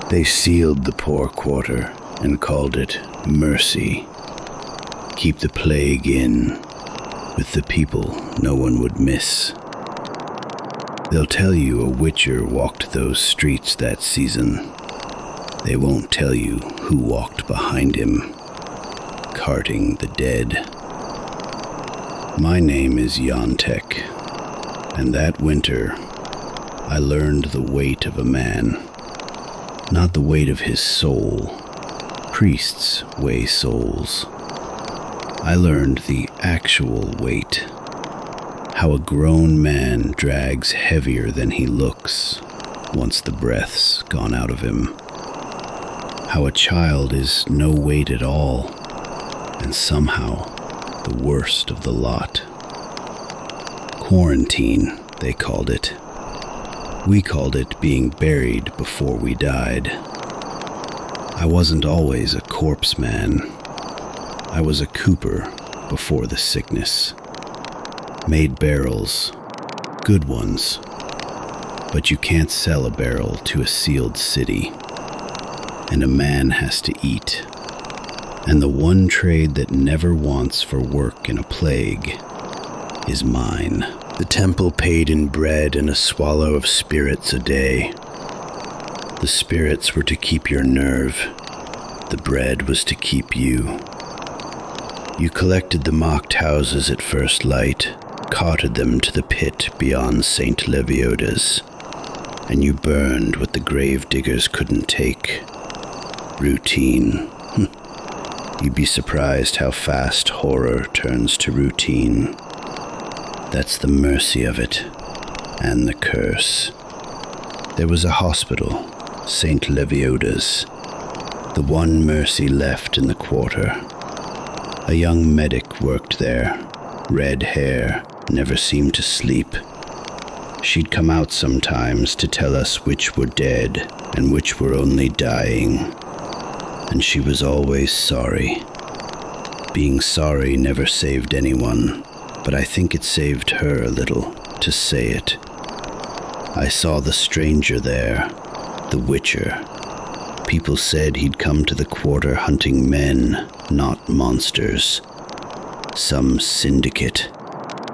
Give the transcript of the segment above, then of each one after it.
They sealed the poor quarter and called it mercy. Keep the plague in. With the people no one would miss. They'll tell you a witcher walked those streets that season. They won't tell you who walked behind him, carting the dead. My name is Yontek, and that winter I learned the weight of a man, not the weight of his soul. Priests weigh souls. I learned the actual weight, how a grown man drags heavier than he looks once the breath's gone out of him. How a child is no weight at all, and somehow the worst of the lot. Quarantine, they called it. We called it being buried before we died. I wasn't always a corpse man. I was a cooper before the sickness. Made barrels, good ones, but you can't sell a barrel to a sealed city. And a man has to eat. And the one trade that never wants for work in a plague is mine. The temple paid in bread and a swallow of spirits a day. The spirits were to keep your nerve. The bread was to keep you. You collected the mocked houses at first light, carted them to the pit beyond St. Lebioda's, and you burned what the grave diggers couldn't take. Routine. You'd be surprised how fast horror turns to routine. That's the mercy of it, and the curse. There was a hospital, St. Lebioda's, the one mercy left in the quarter. A young medic worked there, red hair, never seemed to sleep. She'd come out sometimes to tell us which were dead and which were only dying. And she was always sorry. Being sorry never saved anyone, but I think it saved her a little to say it. I saw the stranger there, the witcher. People said he'd come to the quarter hunting men, not monsters. Some syndicate,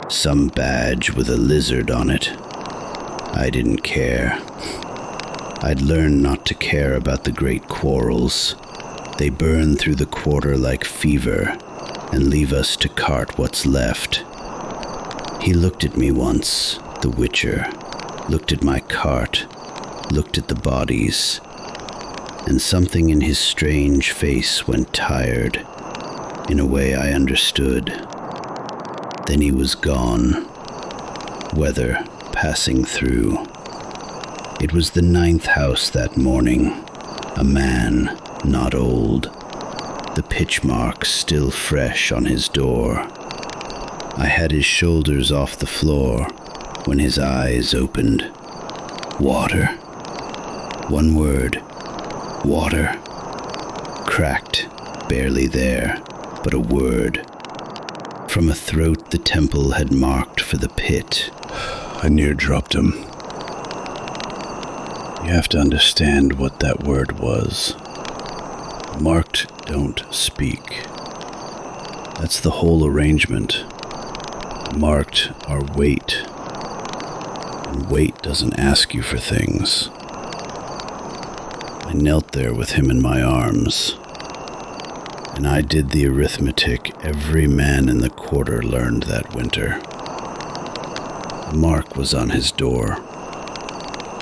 some badge with a lizard on it. I didn't care. I'd learned not to care about the great quarrels. They burn through the quarter like fever and leave us to cart what's left. He looked at me once, the witcher, looked at my cart, looked at the bodies, and something in his strange face went tired, in a way I understood. Then he was gone, weather passing through. It was the 9th house that morning, a man, not old, the pitch marks still fresh on his door. I had his shoulders off the floor when his eyes opened. Water. One word. Water. Cracked, barely there, but a word. From a throat the temple had marked for the pit. I near dropped him. You have to understand what that word was. Marked don't speak. That's the whole arrangement. Marked are weight. And weight doesn't ask you for things. I knelt there with him in my arms, and I did the arithmetic every man in the quarter learned that winter. The mark was on his door.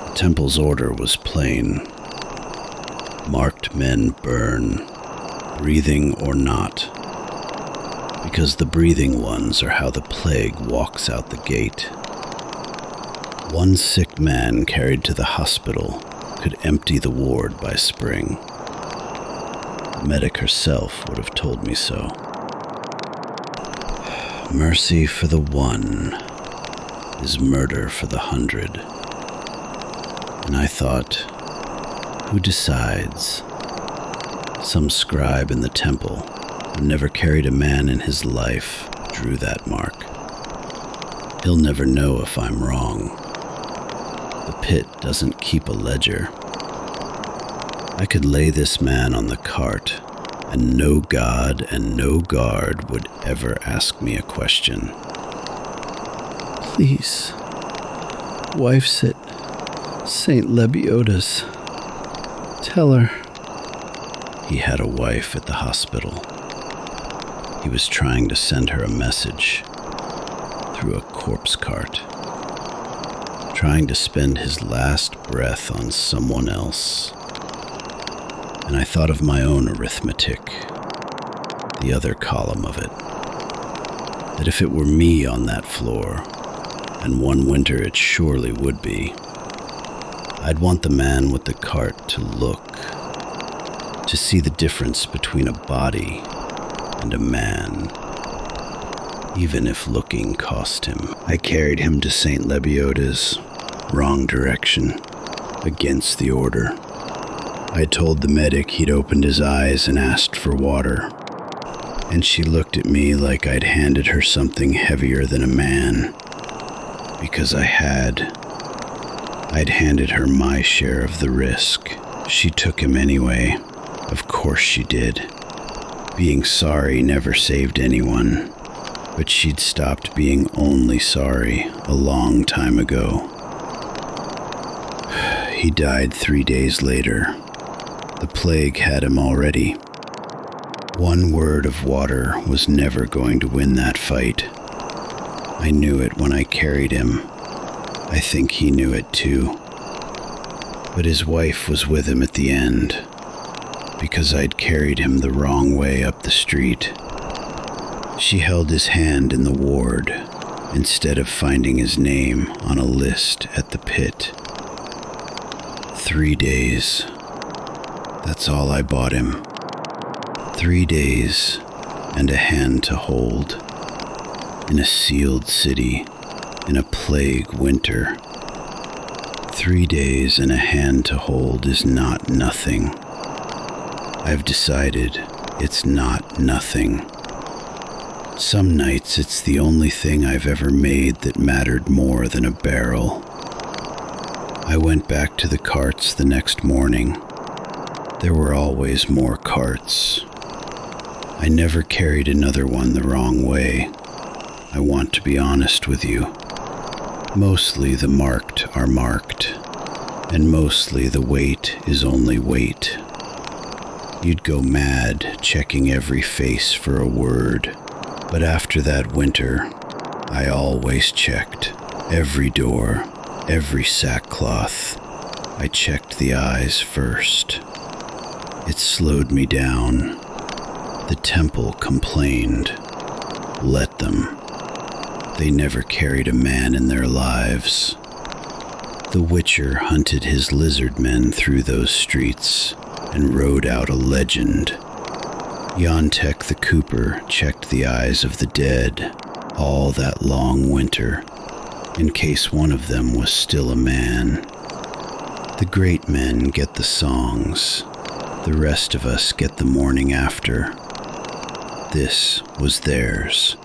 The temple's order was plain. Marked men burn, breathing or not, because the breathing ones are how the plague walks out the gate. One sick man carried to the hospital could empty the ward by spring. The medic herself would have told me so. Mercy for the one is murder for the 100. And I thought, who decides? Some scribe in the temple who never carried a man in his life drew that mark. He'll never know if I'm wrong. The pit doesn't keep a ledger. I could lay this man on the cart, and no god and no guard would ever ask me a question. Please, wife's at St. Lebioda's. Tell her. He had a wife at the hospital. He was trying to send her a message through a corpse cart, trying to spend his last breath on someone else. And I thought of my own arithmetic, the other column of it, that if it were me on that floor, and one winter it surely would be, I'd want the man with the cart to look, to see the difference between a body and a man, even if looking cost him. I carried him to St. Lebioda's, wrong direction, against the order. I told the medic he'd opened his eyes and asked for water, and she looked at me like I'd handed her something heavier than a man, because I'd handed her my share of the risk. She took him anyway. Of course she did. Being sorry never saved anyone, but she'd stopped being only sorry a long time ago. He died 3 days later. The plague had him already. One word of water was never going to win that fight. I knew it when I carried him. I think he knew it too. But his wife was with him at the end, because I'd carried him the wrong way up the street. She held his hand in the ward instead of finding his name on a list at the pit. 3 days. That's all I bought him. 3 days and a hand to hold. In a sealed city, in a plague winter. 3 days and a hand to hold is not nothing. I've decided it's not nothing. Some nights it's the only thing I've ever made that mattered more than a barrel. I went back to the carts the next morning. There were always more carts. I never carried another one the wrong way. I want to be honest with you. Mostly the marked are marked, and mostly the weight is only weight. You'd go mad checking every face for a word, but after that winter, I always checked. Every door, every sackcloth. I checked the eyes first. It slowed me down. The temple complained. Let them. They never carried a man in their lives. The Witcher hunted his lizard men through those streets and rode out a legend. Yontek the Cooper checked the eyes of the dead all that long winter, in case one of them was still a man. The great men get the songs. The rest of us get the morning after. This was theirs.